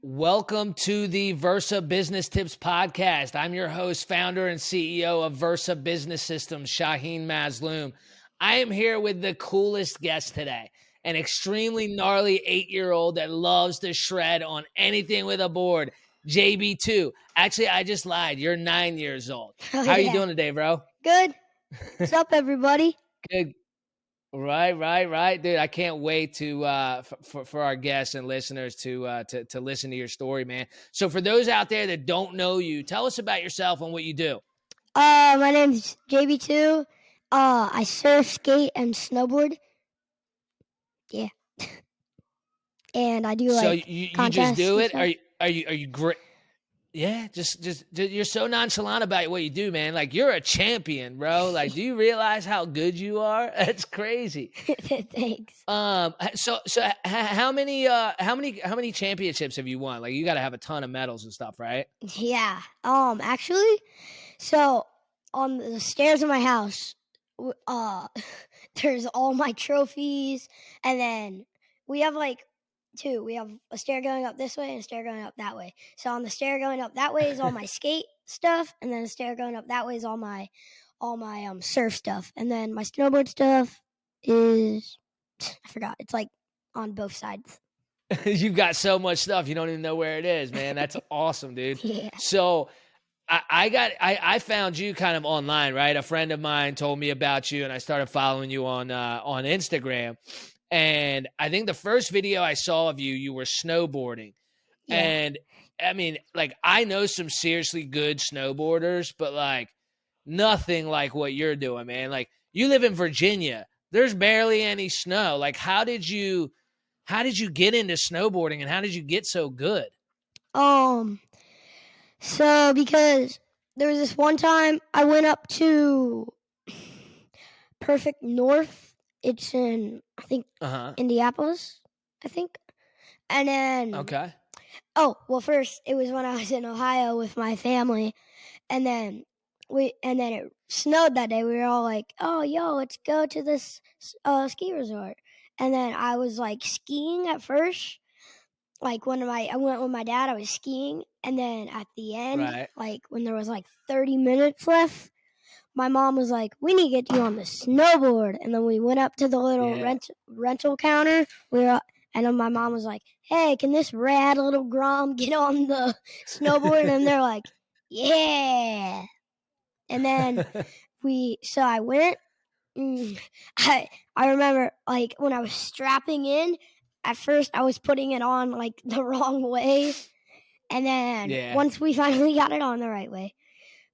Welcome to the Versa Business Tips Podcast. I'm your host, founder, and CEO of Versa Business Systems, Shaheen Mazloom. I am here with the coolest guest today, an extremely gnarly 8-year-old that loves to shred on anything with a board, JB2. Actually, I just lied. You're 9 years old. How are you doing today, bro? Good. What's up, everybody? Good. Right, dude. I can't wait to for our guests and listeners to listen to your story, man. So for those out there that don't know you, tell us about yourself and what you do. My name's JB2. I surf, skate, and snowboard. Yeah. And I do So like you just contests do and it? stuff. Are you great? Yeah, just you're so nonchalant about what you do, man. Like you're a champion, bro. Like, do you realize how good you are? That's crazy. Thanks. So how many championships have you won? Like you got to have a ton of medals and stuff, right? Yeah. Actually, so on the stairs of my house, there's all my trophies, and then we have like two. We have a stair going up this way and a stair going up that way. So on the stair going up that way is all my skate stuff, and then the stair going up that way is all my surf stuff, and then my snowboard stuff is I forgot. It's like on both sides. You've got so much stuff you don't even know where it is, man. That's awesome, dude. Yeah. So I found you kind of online, right? A friend of mine told me about you, and I started following you on Instagram. And I think the first video I saw of you, you were snowboarding. Yeah. And I mean, like, I know some seriously good snowboarders, but like nothing like what you're doing, man. Like, you live in Virginia. There's barely any snow. Like, how did you get into snowboarding and how did you get so good? So because there was this one time I went up to Perfect North. It's in, I think, Indianapolis, I think. And then Okay. Oh, well, first it was when I was in Ohio with my family, and then it snowed that day. We were all like, "Oh, yo, let's go to this ski resort." And then I was like skiing at first, like I went with my dad. I was skiing, and then at the end, Right. like when there was like 30 minutes left, my mom was like, "We need to get you on the snowboard." And then we went up to the little rental counter. And then my mom was like, "Hey, can this rad little Grom get on the snowboard?" And they're like, "Yeah." And then I went. I remember like when I was strapping in, at first I was putting it on like the wrong way. And then once we finally got it on the right way,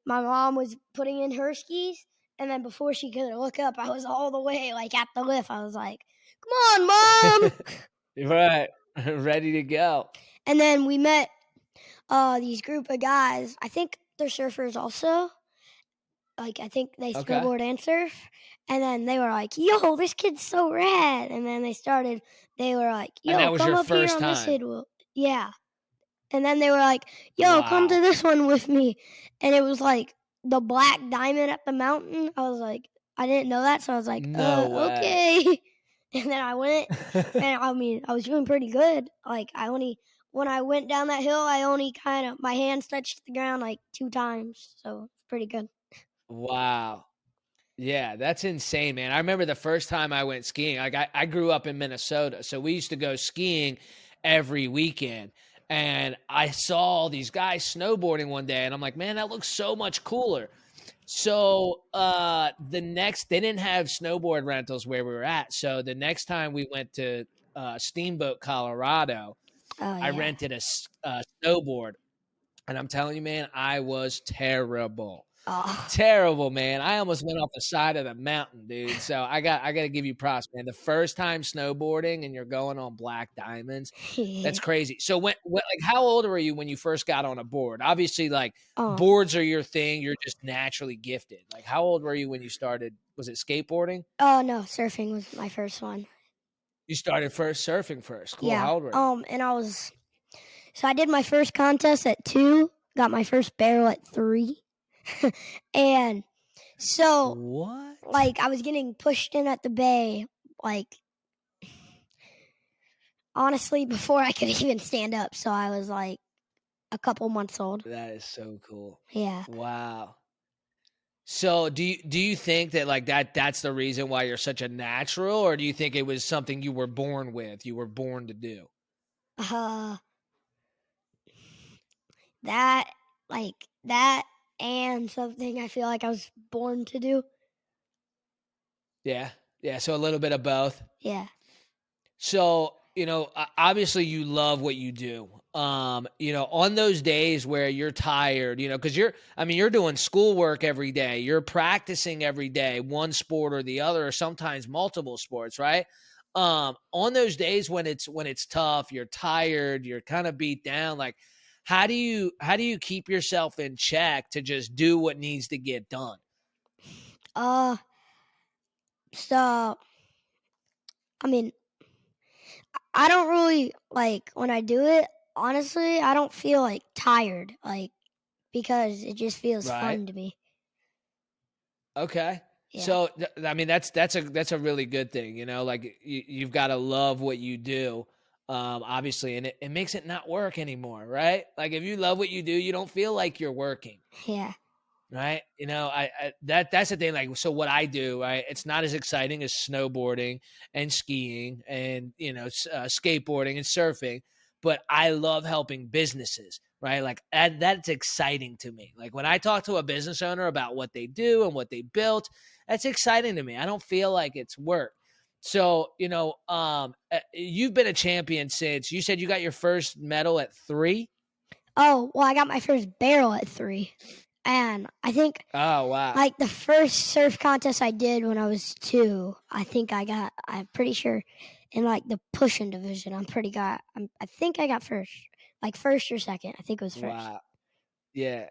my mom was putting in her skis. And then before she could look up, I was all the way like at the lift. I was like, "Come on, Mom." Right. Ready to go. And then we met these group of guys. I think they're surfers also. Like, I think they snowboard and surf. And then they were like, "Yo, this kid's so rad." And then they were like, "Yo, And that was come your up here first on this time? hill." Yeah. And then they were like, "Yo, come to this one with me." And it was like the black diamond at the mountain. I was like, I didn't know that. So I was like, No way. Okay. And then I went, and I mean, I was doing pretty good. Like, when I went down that hill, my hands touched the ground like 2 times. So it's pretty good. Wow. Yeah, that's insane, man. I remember the first time I went skiing. Like I grew up in Minnesota, so we used to go skiing every weekend. And I saw all these guys snowboarding one day, and I'm like, man, that looks so much cooler. So they didn't have snowboard rentals where we were at. So the next time we went to Steamboat, Colorado, I rented a snowboard. And I'm telling you, man, I was terrible. Terrible, man. I almost went off the side of the mountain, dude. So I got to give you props, man. The first time snowboarding and you're going on black diamonds, that's crazy. So like, how old were you when you first got on a board? Obviously, like boards are your thing. You're just naturally gifted. Like, how old were you when you started? Was it skateboarding? Oh no, surfing was my first one. You started surfing first. Cool. Yeah. How old were you? And I did my first contest at 2, got my first barrel at 3. And so what? Like I was getting pushed in at the bay, like honestly before I could even stand up. So I was like a couple months old. That is so cool. Yeah. Wow. So do you think that like that's the reason why you're such a natural, or do you think it was something you were born with? You were born to do? Uh, that that and something I feel like I was born to do. Yeah. Yeah, so a little bit of both. Yeah. So, obviously you love what you do. On those days where you're tired, because you're doing schoolwork every day, you're practicing every day, one sport or the other, or sometimes multiple sports, right? On those days when it's tough, you're tired, you're kind of beat down, like how do you keep yourself in check to just do what needs to get done? Uh, so I mean, I don't really like when I do it. Honestly, I don't feel like tired, like because it just feels Right? fun to me. Okay. Yeah. So I mean that's a really good thing, like you've got to love what you do. Obviously, and it makes it not work anymore, right? Like if you love what you do, you don't feel like you're working. Yeah. Right. That's the thing. Like, so what I do, right? It's not as exciting as snowboarding and skiing and, skateboarding and surfing, but I love helping businesses, right? Like that's exciting to me. Like when I talk to a business owner about what they do and what they built, that's exciting to me. I don't feel like it's work. So, you've been a champion since you said you got your first medal at 3. Oh, well, I got my first barrel at 3. And I think Oh, wow. like the first surf contest I did when I was 2, I'm pretty sure in like the pushing division, I think I got first, like first or second. I think it was first. Wow. Yeah.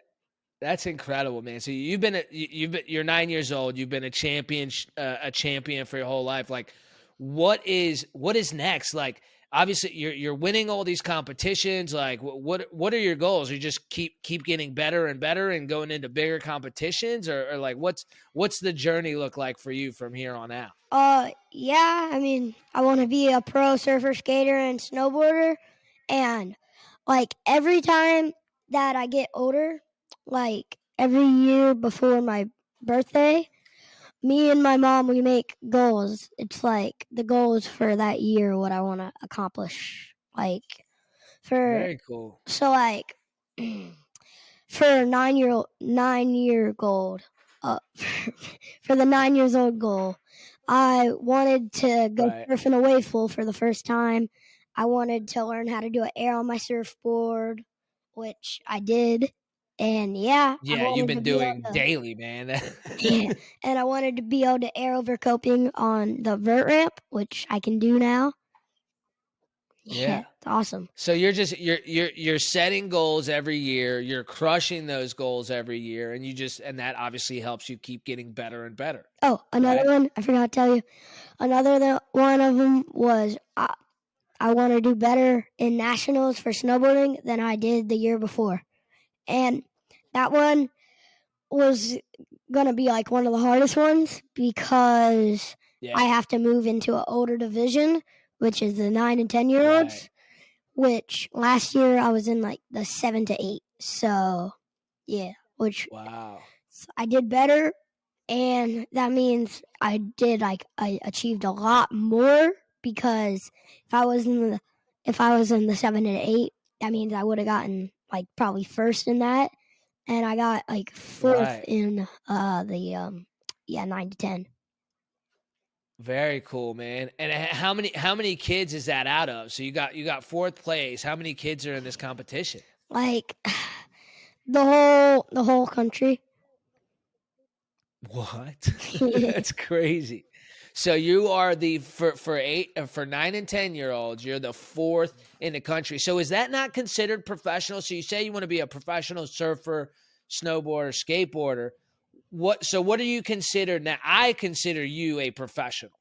That's incredible, man. So you're 9 years old. You've been a champion for your whole life. Like, what is next? Like, obviously, you're winning all these competitions. Like, what are your goals? You just keep getting better and better and going into bigger competitions, or like what's the journey look like for you from here on out? Yeah, I mean, I want to be a pro surfer, skater, and snowboarder. And like every time that I get older, like every year before my birthday, me and my mom, we make goals. It's like the goals for that year, what I want to accomplish. Like for Very cool. so like for a 9-year goal, uh, for the 9 years old goal, I wanted to go Right. surfing a wave pool for the first time. I wanted to learn how to do an air on my surfboard, which I did. And yeah, I Yeah, you've wanted to been be able doing to daily, man. yeah, and I wanted to be able to air over coping on the vert ramp, which I can do now. Yeah, Yeah. it's awesome. So you're setting goals every year. You're crushing those goals every year, and that obviously helps you keep getting better and better, Oh, another right? one I forgot to tell you. One of them was I want to do better in nationals for snowboarding than I did the year before, and that one was gonna be like one of the hardest ones because I Yeah, have to move into an older division, which is the 9 and 10 year right. olds. Which last year I was in like the 7 to 8. So yeah, which Wow. I did better, and that means I achieved a lot more because if I was in the 7 and 8, that means I would have gotten like probably first in that, and I got like fourth Right. in the 9 to 10. Very cool, man. And how many kids is that out of? So you got fourth place. How many kids are in this competition? Like the whole country. What? That's crazy. So you are for 9 and 10 year olds, you're the fourth in the country. So is that not considered professional? So you say you want to be a professional surfer, snowboarder, skateboarder. What do you consider now? I consider you a professional,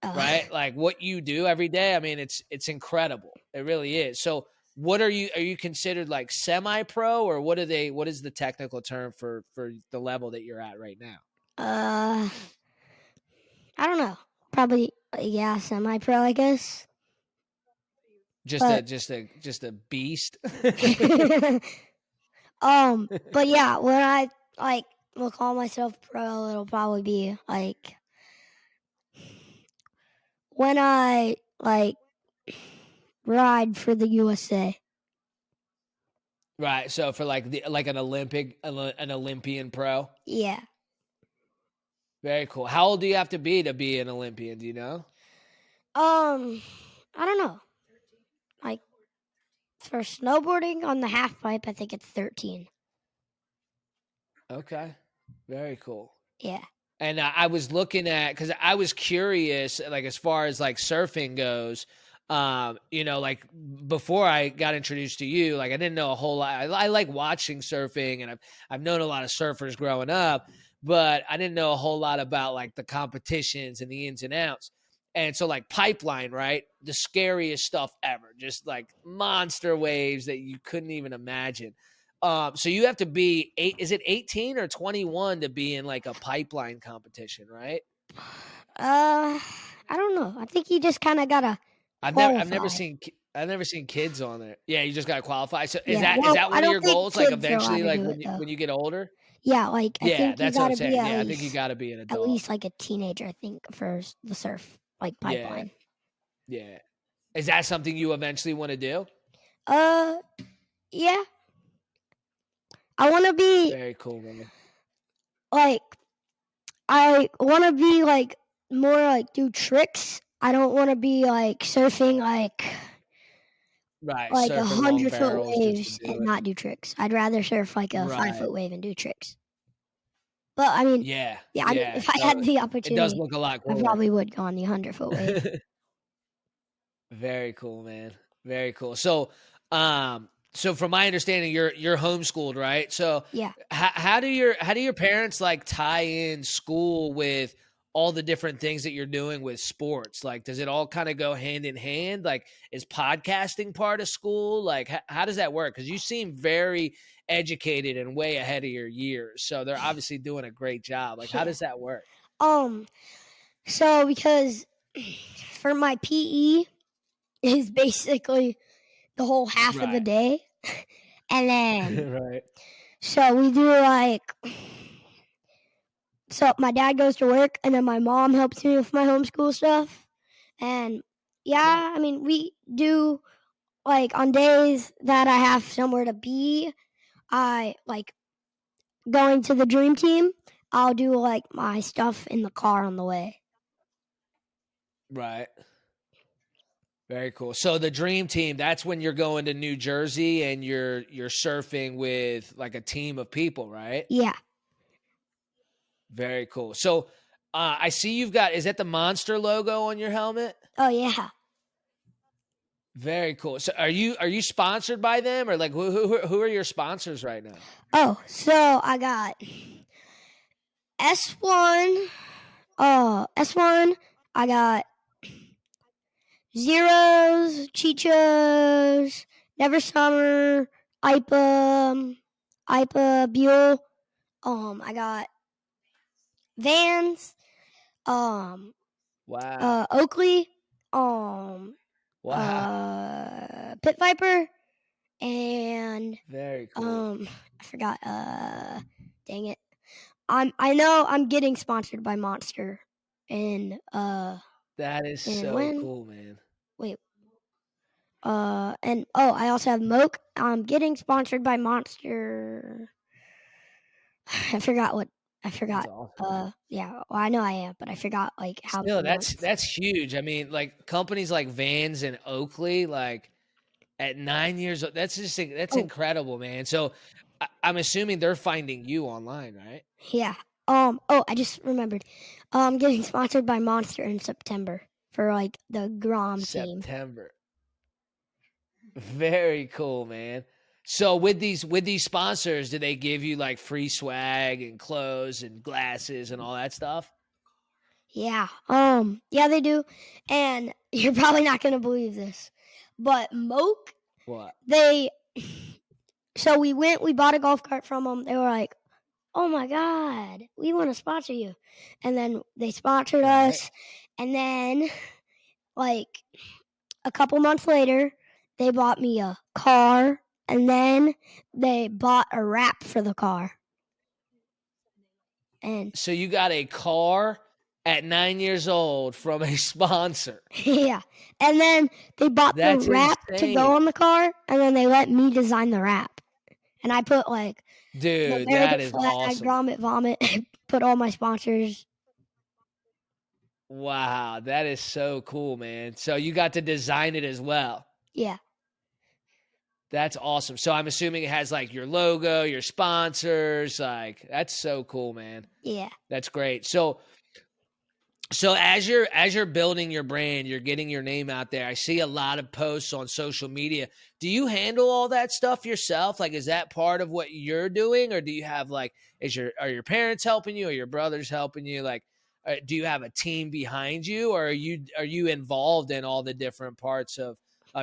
uh, right? Like what you do every day. I mean, it's incredible. It really is. So are you considered like semi-pro, or what is the technical term for the level that you're at right now? uh, I don't know. Probably yeah, semi-pro, I guess. Just But a beast. but yeah, when I like will call myself pro, it'll probably be like when I like ride for the USA. Right. So for like an Olympian pro. Yeah. Very cool. How old do you have to be an Olympian? Do you know? I don't know. Like for snowboarding on the half pipe, I think it's 13. Okay. Very cool. Yeah. And I was looking at, because I was curious, like as far as like surfing goes, like before I got introduced to you, like I didn't know a whole lot. I like watching surfing, and I've known a lot of surfers growing up, but I didn't know a whole lot about like the competitions and the ins and outs. And so like pipeline, right? The scariest stuff ever, just like monster waves that you couldn't even imagine. So you have to be is it 18 or 21 to be in like a pipeline competition, right? I don't know. I think you just kind of gotta I've never qualify. seen kids on there. Yeah, you just got to qualify. So is Yeah. that Well, I one of don't your think goals? Like kids are allowed eventually, to like do it though. when you get older? Yeah, like I Yeah, think you that's what I'm gotta be saying. Yeah, I think you got to be an at adult. least like a teenager. I think for the surf like Yeah, pipeline. yeah. Is that something you eventually want to do? Yeah. I want to be Very cool, man. like I want to be like more like do tricks. I don't want to be like surfing Right, like surfing long 100-foot barrels just to waves and do it. not do tricks. I'd rather surf like a Right. 5-foot wave and do tricks. But I mean, Yeah, yeah, I mean, yeah. if I No, had the it does opportunity, look a lot I cooler. probably would go on the 100-foot wave. Very cool, man. Very cool. So from my understanding, you're homeschooled, right? So Yeah. how do your parents like tie in school with all the different things that you're doing with sports? Like, does it all kind of go hand in hand? Like, is podcasting part of school? Like, how does that work? Because you seem very educated and way ahead of your years. So they're obviously doing a great job. Like, how Yeah. does that work? So because for my PE is basically the whole half of the Right. day. And then Right. so we do like so my dad goes to work and then my mom helps me with my homeschool stuff. And Cool. yeah, I mean we do like on days that I have somewhere to be, I like going to the dream team, I'll do like my stuff in the car on the way. Right. Very cool. So the dream team, that's when you're going to New Jersey and you're surfing with like a team of people, right? Yeah. Very cool. So I see you've got, is that the Monster logo on your helmet? Oh yeah. Very cool. So are you sponsored by them, or like who are your sponsors right now? Oh, so I got S1. S1. I got Zeros, Chichos, Never Summer, IPA, Buell. I got Vans, Wow. Oakley, Wow. Pit Viper, and Very cool. I forgot. Dang it. I know I'm getting sponsored by Monster, and That is and so when cool, man. wait and I also have Moke. I'm getting sponsored by Monster. I forgot what I That's forgot. awesome. Yeah, well, I know I am, but I forgot like how Still, many that's months. that's huge. I mean, like companies like Vans and Oakley, like at 9 years old, that's Oh, incredible, man. So I'm assuming they're finding you online, right? yeah. I just remembered. I'm getting sponsored by Monster in September for like the Grom team. September. Very cool, man. So with these sponsors, do they give you like free swag and clothes and glasses and all that stuff? Yeah. Yeah, they do. And you're probably not gonna believe this, but Moke, What? they. So we bought a golf cart from them. They were like, "Oh my god, we want to sponsor you," and then they sponsored Right. us. And then, like a couple months later, they bought me a car, and then they bought a wrap for the car. And so you got a car at 9 years old from a sponsor. yeah, and then they bought That's the wrap to insane. go on the car, and then they let me design the wrap. And I put like Dude, the that American is flag, awesome. Grommet Vomit, put all my sponsors. Wow, that is so cool, man. So you got to design it as well. Yeah. That's awesome. So I'm assuming it has like your logo, your sponsors, like that's so cool, man. Yeah. That's great. So as you're building your brand, you're getting your name out there. I see a lot of posts on social media. Do you handle all that stuff yourself? Like, is that part of what you're doing, or do you have like, are your parents helping you, or your brothers helping you? Like, do you have a team behind you, or are you involved in all the different parts of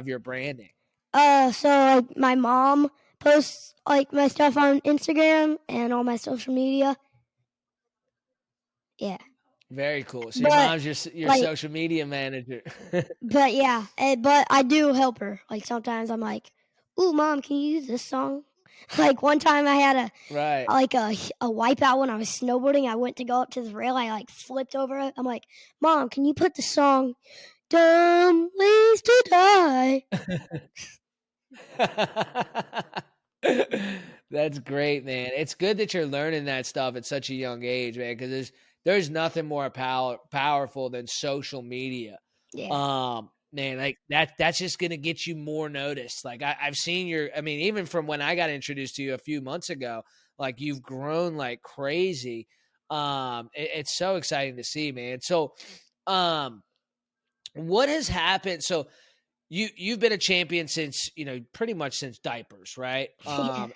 your branding? So like my mom posts like my stuff on Instagram and all my social media. Yeah. Very cool. So your But mom's your like, social media manager. but yeah, but I do help her. Like sometimes I'm like, "Ooh, mom, can you use this song?" Like one time I had Right. a wipeout when I was snowboarding. I went to go up to the rail. I like flipped over it. I'm like, "Mom, can you put the song Dumb Ways to Die?" That's great, man. It's good that you're learning that stuff at such a young age, man, because there's nothing more powerful than social media. Yeah. Man, like that's just gonna get you more noticed. Like I've seen even from when I got introduced to you a few months ago, like you've grown like crazy. It's so exciting to see, man. So, what has happened? So you've been a champion since, pretty much since diapers, right? Yeah.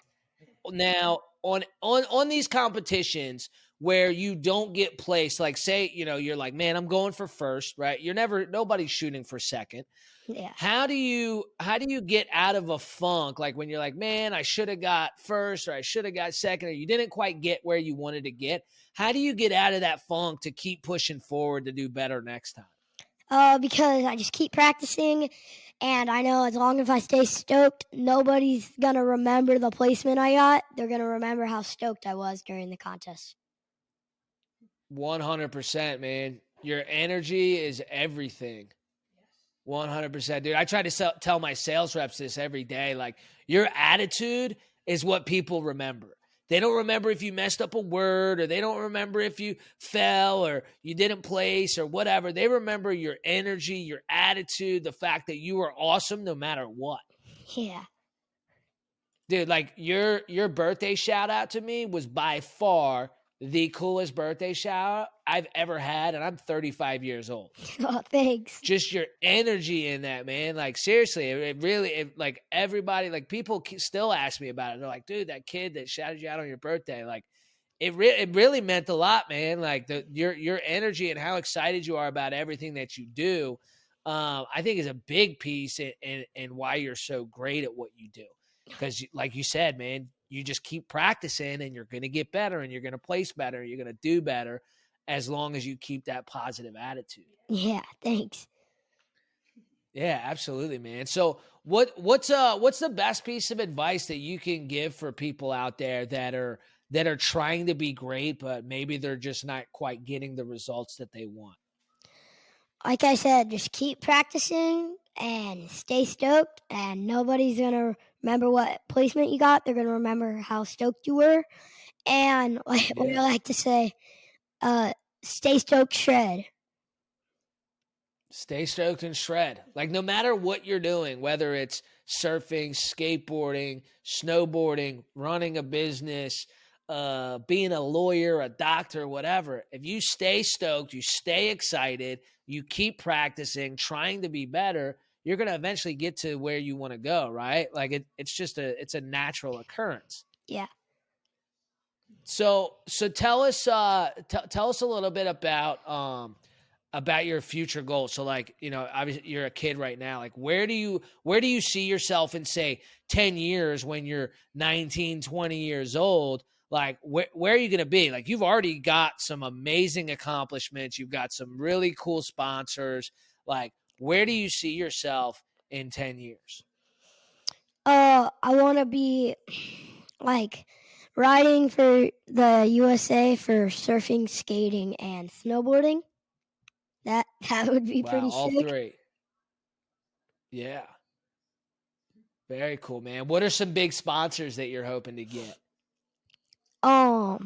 Now on these competitions where you don't get placed, like say, you're like, man, I'm going for first, right? Nobody's shooting for second. Yeah. How do you get out of a funk? Like when you're like, man, I should have got first, or I should have got second, or you didn't quite get where you wanted to get. How do you get out of that funk to keep pushing forward to do better next time? Because I just keep practicing, and I know as long as I stay stoked, nobody's gonna remember the placement I got. They're gonna remember how stoked I was during the contest. 100%, man. Your energy is everything. 100%, dude. I try to tell my sales reps this every day. Like, your attitude is what people remember. They don't remember if you messed up a word, or they don't remember if you fell or you didn't place or whatever. They remember your energy, your attitude, the fact that you were awesome no matter what. Yeah. Dude, like your birthday shout out to me was by far the coolest birthday shout out I've ever had, and I'm 35 years old. Oh, thanks. Just your energy in that, man. Like seriously, it really like everybody, like people still ask me about it. They're like, dude, that kid that shouted you out on your birthday, like it really meant a lot, man. Like your energy and how excited you are about everything that you do, I think is a big piece in why you're so great at what you do. Because like you said, man, you just keep practicing and you're going to get better, and you're going to place better, and you're going to do better as long as you keep that positive attitude. Yeah, thanks. Yeah, absolutely, man. So what's the best piece of advice that you can give for people out there that are trying to be great, but maybe they're just not quite getting the results that they want? Like I said, just keep practicing and stay stoked, and nobody's going to remember what placement you got. They're going to remember how stoked you were. And like what I like to say, stay stoked, shred. Stay stoked and shred. Like no matter what you're doing, whether it's surfing, skateboarding, snowboarding, running a business, being a lawyer, a doctor, whatever, if you stay stoked, you stay excited, you keep practicing, trying to be better, you're going to eventually get to where you want to go, right? Like it's a natural occurrence. Yeah. So tell us tell us a little bit about your future goals. So like, obviously you're a kid right now. Like where do you see yourself in say 10 years when you're 19, 20 years old? Like where are you going to be? Like you've already got some amazing accomplishments. You've got some really cool sponsors. Like where do you see yourself in 10 years? I want to be like riding for the USA for surfing, skating, and snowboarding. That would be Wow, pretty all sick. 3. Yeah. Very cool, man. What are some big sponsors that you're hoping to get? I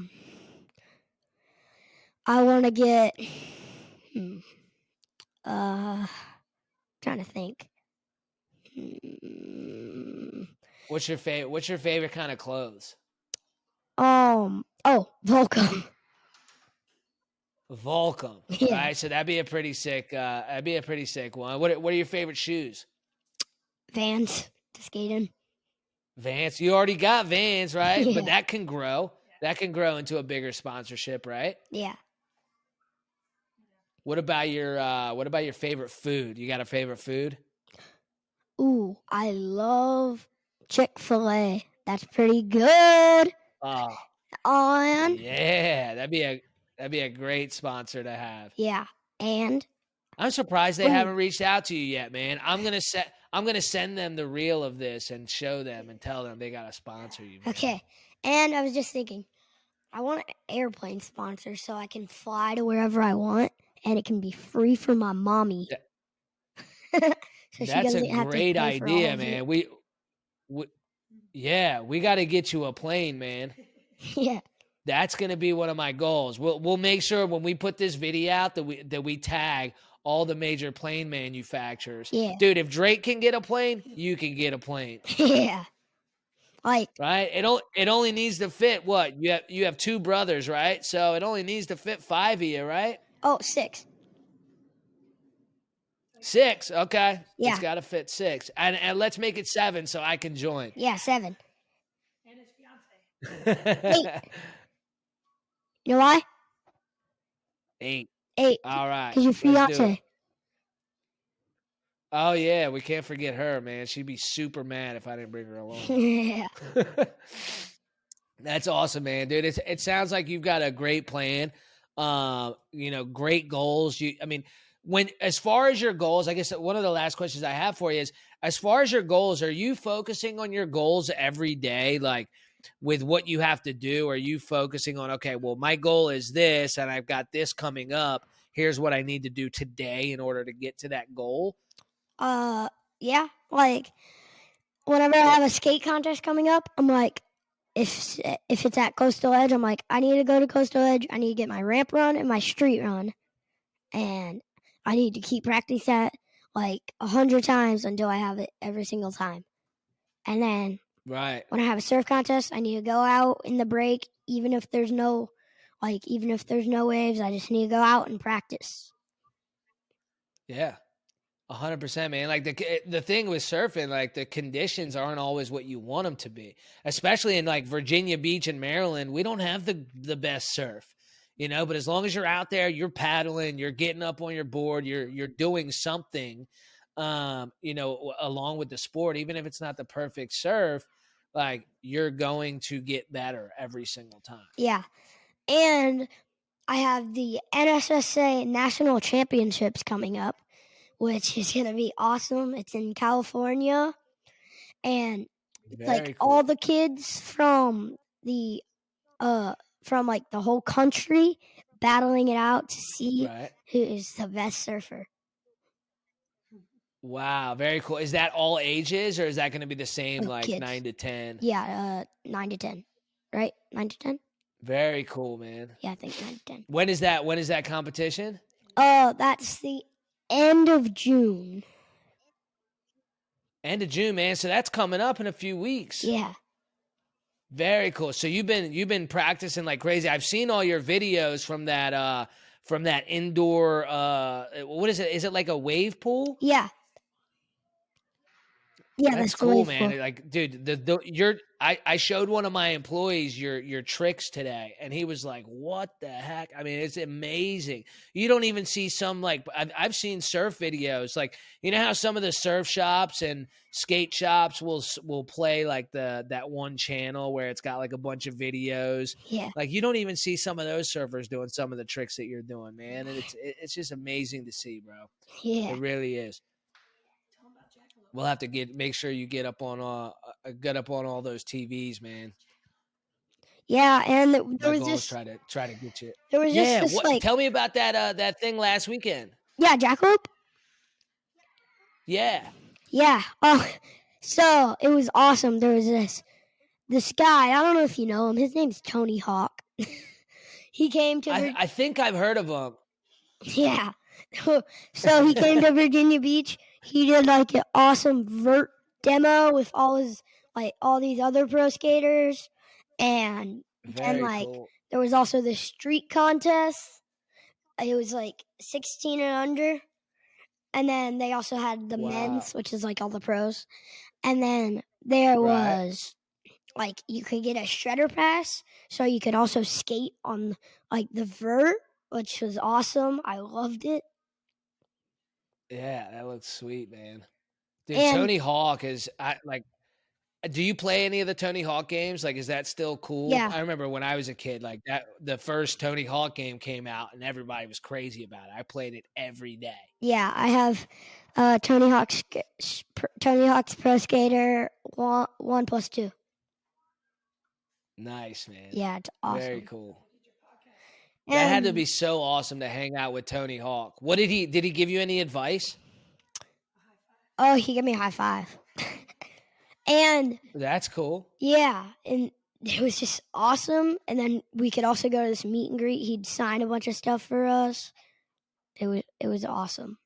want to get trying to think. What's your favorite kind of clothes? Volcom. Volcom. Yeah. Right? So that'd be a pretty sick one. What are your favorite shoes? Vans to skate in. Vans. You already got Vans, right? Yeah. But that can grow. That can grow into a bigger sponsorship, right? Yeah. What about your favorite food? You got a favorite food? Ooh, I love Chick-fil-A. That's pretty good. Oh, On. yeah. That'd be a great sponsor to have. Yeah. And I'm surprised they haven't reached out to you yet, man. I'm gonna send them the reel of this and show them and tell them they gotta sponsor you, man. Okay. And I was just thinking, I want an airplane sponsor so I can fly to wherever I want and it can be free for my mommy. So That's a great idea, it. man. We got to get you a plane, man. Yeah. That's going to be one of my goals. We'll make sure when we put this video out that we tag all the major plane manufacturers. Yeah. Dude, if Drake can get a plane, you can get a plane. Yeah. Like, right? It only needs to fit what? You have 2 brothers, right? So it only needs to fit 5 of you, right? Oh, 6. 6, okay. Yeah. It's got to fit 6. And let's make it 7 so I can join. Yeah, 7. And his fiance. 8. You know why? 8. 8. All right. Because your fiance. Oh, yeah. We can't forget her, man. She'd be super mad if I didn't bring her along. Yeah. That's awesome, man, dude. It sounds like you've got a great plan. Great goals. As far as your goals, I guess one of the last questions I have for you is, as far as your goals, are you focusing on your goals every day? Like with what you have to do, are you focusing on, okay, well, my goal is this and I've got this coming up. Here's what I need to do today in order to get to that goal. Yeah. Like whenever I have a skate contest coming up, I'm like, if it's at Coastal Edge, I'm like, I need to go to Coastal Edge. I need to get my ramp run and my street run. And I need to keep practice that like 100 times until I have it every single time. And then right when I have a surf contest, I need to go out in the break, even if there's no waves, I just need to go out and practice. Yeah. 100%, man. Like the thing with surfing, like the conditions aren't always what you want them to be, especially in like Virginia Beach and Maryland. We don't have the best surf, but as long as you're out there, you're paddling, you're getting up on your board, you're doing something, along with the sport, even if it's not the perfect surf, like you're going to get better every single time. Yeah. And I have the NSSA National Championships coming up, which is going to be awesome. It's in California. And Very cool. all the kids from the whole country battling it out to see who is the best surfer. Wow, very cool. Is that all ages, or is that going to be the same, like kids. 9 to 10? Yeah, 9 to 10. Right? 9 to 10? Very cool, man. Yeah, I think 9 to 10. When is that competition? That's the end of June. End of June, man. So that's coming up in a few weeks. Yeah. Very cool. So you've been practicing like crazy. I've seen all your videos from that indoor what is it? Is it like a wave pool? Yeah. Yeah, that's cool, man. Like, dude, I showed one of my employees your tricks today, and he was like, "What the heck?" I mean, it's amazing. You don't even see some I've seen surf videos, like how some of the surf shops and skate shops will play like that one channel where it's got like a bunch of videos. Yeah, like you don't even see some of those surfers doing some of the tricks that you're doing, man, and it's just amazing to see, bro. Yeah, it really is. We'll have to make sure you get up on all those TVs, man. Yeah, and there My was goal is this. try to get you. There was just Yeah, this what? Tell me about that thing last weekend. Yeah, jackalope. Yeah. Yeah. Oh, so it was awesome. There was this guy. I don't know if you know him. His name's Tony Hawk. He came to. I think I've heard of him. Yeah. So he came to Virginia Beach. He did like an awesome vert demo with all these other pro skaters, and then Very cool. there was also the street contest. It was like 16 and under, and then they also had the men's, which is like all the pros, and then there was like you could get a shredder pass, so you could also skate on like the vert, which was awesome. I loved it. Yeah, that looks sweet, man. Dude, And Tony Hawk is do you play any of the Tony Hawk games? Like, is that still cool? Yeah. I remember when I was a kid, like the first Tony Hawk game came out and everybody was crazy about it. I played it every day. Yeah, I have Tony Hawk's Pro Skater 1+2. Nice, man. Yeah, it's awesome. Very cool. That had to be so awesome to hang out with Tony Hawk. What did he give you any advice? Oh, he gave me a high five. And that's cool. Yeah, and it was just awesome. And then we could also go to this meet and greet. He'd sign a bunch of stuff for us. It was awesome.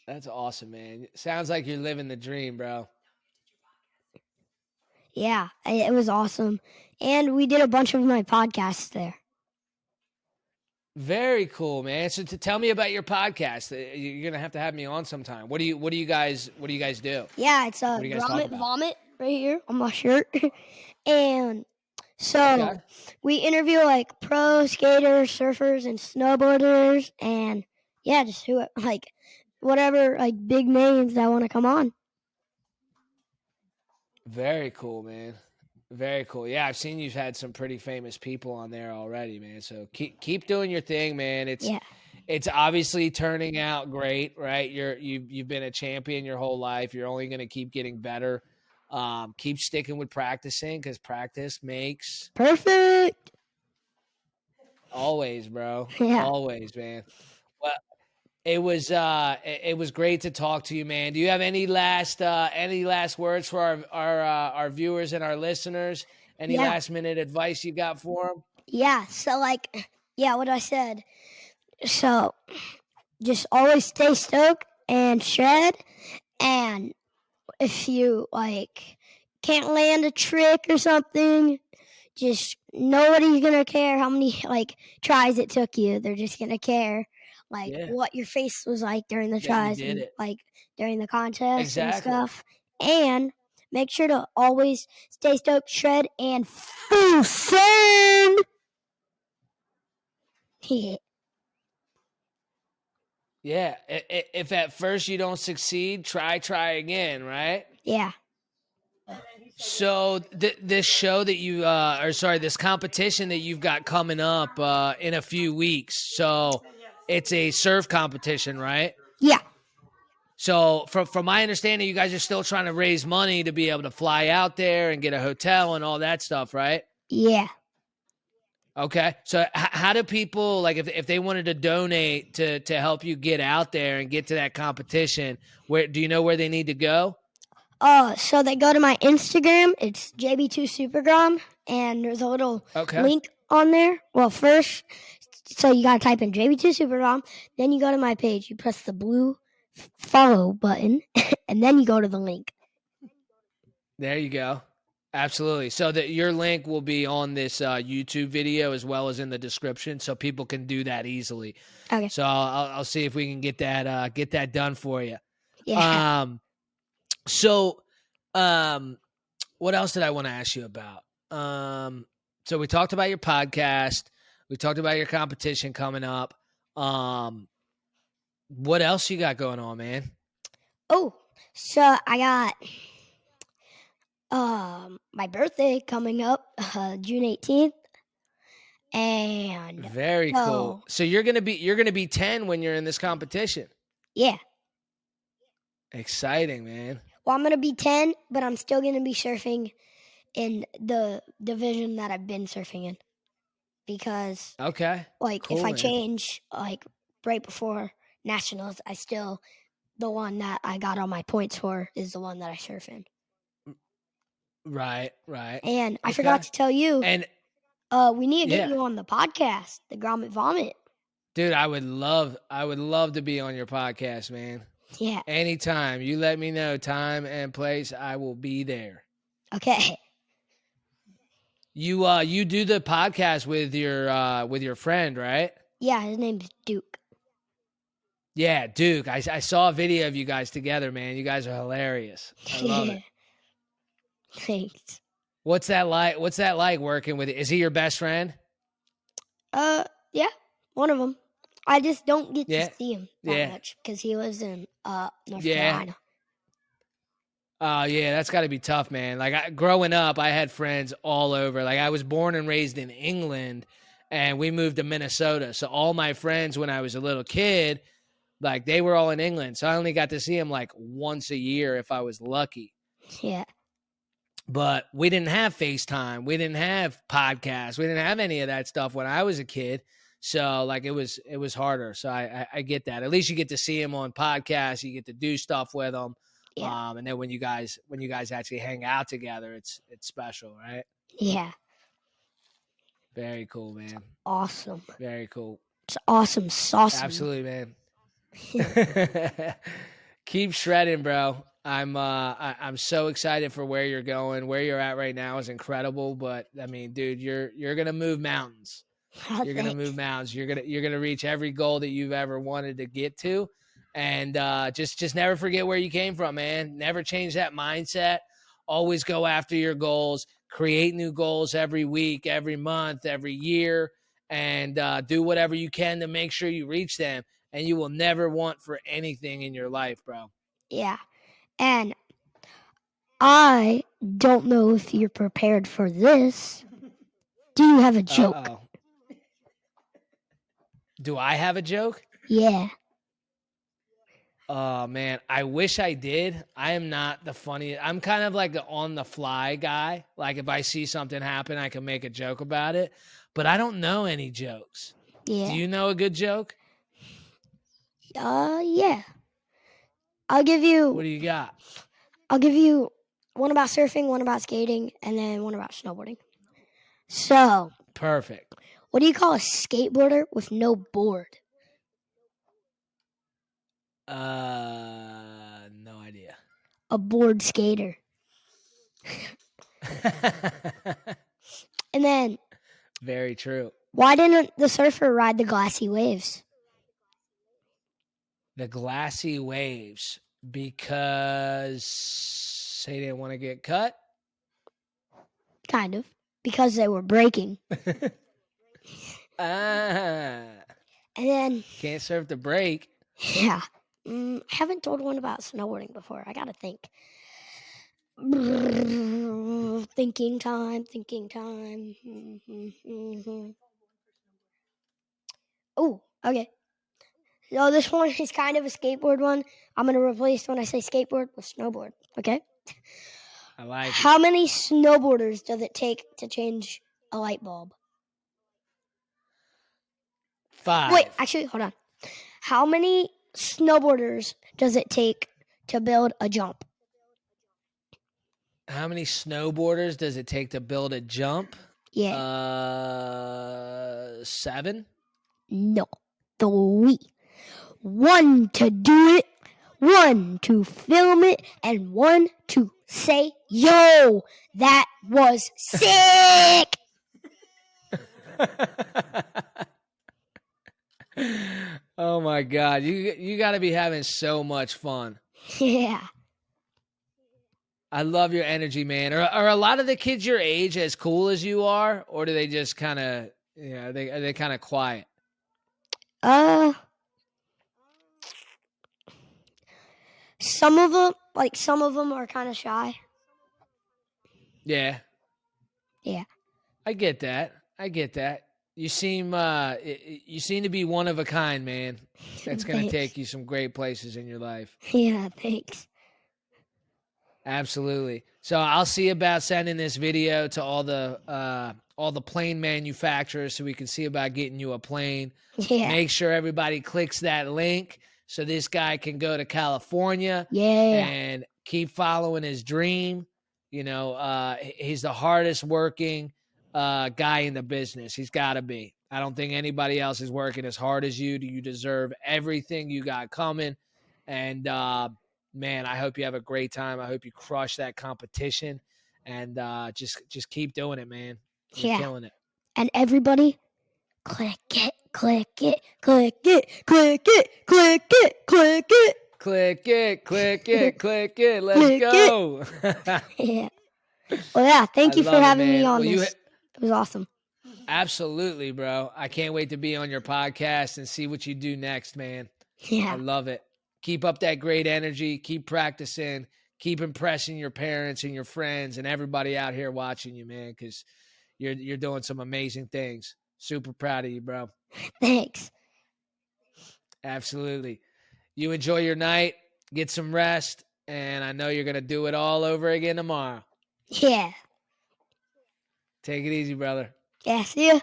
That's awesome, man. Sounds like you're living the dream, bro. Yeah, it was awesome. And we did a bunch of my podcasts there. Very cool, man. So tell me about your podcast. You're gonna have to have me on sometime. What do you guys do? Yeah, it's Grommet Vomit right here on my shirt. And so we interview like pro skaters, surfers, and snowboarders, and yeah, just whatever like big names that want to come on. Very cool, man. Very cool. Yeah, I've seen you've had some pretty famous people on there already, man. So keep doing your thing, man. It's obviously turning out great, right? You've been a champion your whole life. You're only going to keep getting better. Keep sticking with practicing because practice makes perfect. Always, bro. Yeah. Always, man. Well, it was great to talk to you, man. Do you have any last words for our viewers and our listeners? Any last minute advice you got for them? Yeah. So what I said. So just always stay stoked and shred. And if you can't land a trick or something, just nobody's gonna care how many tries it took you. They're just gonna care what your face was like during the tries and during the contest and stuff. And make sure to always stay stoked, shred, and full send. Yeah. If at first you don't succeed, try again, right? Yeah. So this show that this competition that you've got coming up in a few weeks. So it's a surf competition, right? Yeah. So from my understanding, you guys are still trying to raise money to be able to fly out there and get a hotel and all that stuff, right? Yeah. Okay. So how do people, if they wanted to donate to help you get out there and get to that competition, do you know where they need to go? So they go to my Instagram. It's JB2 Supergrom, and there's a little link on there. Well, first, so you got to type in JB2 Supergrom. Then you go to my page. You press the blue follow button, and then you go to the link. There you go. Absolutely. So that your link will be on this YouTube video as well as in the description, so people can do that easily. Okay. So I'll see if we can get that done for you. Yeah. So, what else did I want to ask you about? So we talked about your podcast. We talked about your competition coming up. What else you got going on, man? Oh, so I got my birthday coming up, June 18th. And very cool. So you're gonna be 10 when you're in this competition. Yeah. Exciting, man. Well, I'm going to be 10, but I'm still going to be surfing in the division that I've been surfing in. Because, Okay. like, Cool, if I man. change, like, right before nationals, the one that I got all my points for is the one that I surf in. Right. And I forgot to tell you, And we need to get yeah. you on the podcast, the Grommet Vomit. Dude, I would love to be on your podcast, man. Yeah. Anytime. You let me know time and place, I will be there. Okay. You do the podcast with your friend, right? Yeah, his name's Duke. Yeah, Duke. I saw a video of you guys together, man. You guys are hilarious. I love it. Thanks. What's that like working with? Is he your best friend? Yeah, one of them. I just don't get Yeah. to see him that much because he lives in North Yeah. Carolina. Oh, yeah, that's got to be tough, man. Like, growing up, I had friends all over. Like, I was born and raised in England, and we moved to Minnesota. So all my friends when I was a little kid, like, they were all in England. So I only got to see them, like, once a year if I was lucky. Yeah. But we didn't have FaceTime. We didn't have podcasts. We didn't have any of that stuff when I was a kid. So, like, it was harder. So I get that. At least you get to see them on podcasts. You get to do stuff with them. Yeah. And then when you guys actually hang out together, it's special, right? Yeah. Very cool, man. Awesome. Very cool. It's awesome. Saucy. Absolutely, man. Keep shredding, bro. I'm so excited for where you're going. Where you're at right now is incredible. But I mean, dude, you're gonna move mountains. You're gonna move mountains. You're gonna reach every goal that you've ever wanted to get to. And just never forget where you came from, man. Never change that mindset. Always go after your goals. Create new goals every week, every month, every year, and do whatever you can to make sure you reach them. And you will never want for anything in your life, bro. Yeah. And I don't know if you're prepared for this. Do you have a joke? Uh-oh. Do I have a joke? Yeah. Oh, man, I wish I did. I am not the funniest. I'm kind of like the on-the-fly guy. Like, if I see something happen, I can make a joke about it. But I don't know any jokes. Yeah. Do you know a good joke? Yeah. I'll give you... What do you got? I'll give you one about surfing, one about skating, and then one about snowboarding. So... Perfect. What do you call a skateboarder with no board? No idea. A board skater. And then... Very true. Why didn't the surfer ride the glassy waves? The glassy waves. Because they didn't want to get cut? Kind of. Because they were breaking. And then... Can't surf the break. Yeah. I haven't told one about snowboarding before. I gotta think. Thinking time. Oh, okay. So this one is kind of a skateboard one. I'm going to replace when I say skateboard with snowboard, okay? I like it. How many snowboarders does it take to change a light bulb? 5. Wait, actually, hold on. How many snowboarders does it take to build a jump? How many snowboarders does it take to build a jump? Yeah. 7? No. 3. 1 to do it, 1 to film it, and 1 to say, yo, that was sick. Oh my God. You got to be having so much fun. Yeah. I love your energy, man. Are a lot of the kids your age as cool as you are, or do they just kind of, are they kind of quiet? Some of them are kind of shy. Yeah. Yeah. I get that. you seem to be one of a kind, man. That's going to Thanks. take you some great places in your life. Yeah, thanks. Absolutely. So I'll see about sending this video to all the plane manufacturers so we can see about getting you a plane. Yeah. Make sure everybody clicks that link so this guy can go to California Yeah. and keep following his dream. You know, he's the hardest working guy in the business. He's got to be. I don't think anybody else is working as hard as you. You deserve everything you got coming. And man, I hope you have a great time. I hope you crush that competition, and just keep doing it, man. You're killing it. And everybody, click it, click it, click it, click it, click it, click it. Click it, click it, click it. Let's Click go. Yeah. Well, yeah, thank you for having me on Well, this. It was awesome. Absolutely, bro. I can't wait to be on your podcast and see what you do next, man. Yeah. I love it. Keep up that great energy. Keep practicing. Keep impressing your parents and your friends and everybody out here watching you, man, because you're doing some amazing things. Super proud of you, bro. Thanks. Absolutely. You enjoy your night. Get some rest. And I know you're going to do it all over again tomorrow. Yeah. Take it easy, brother. Yeah, see ya.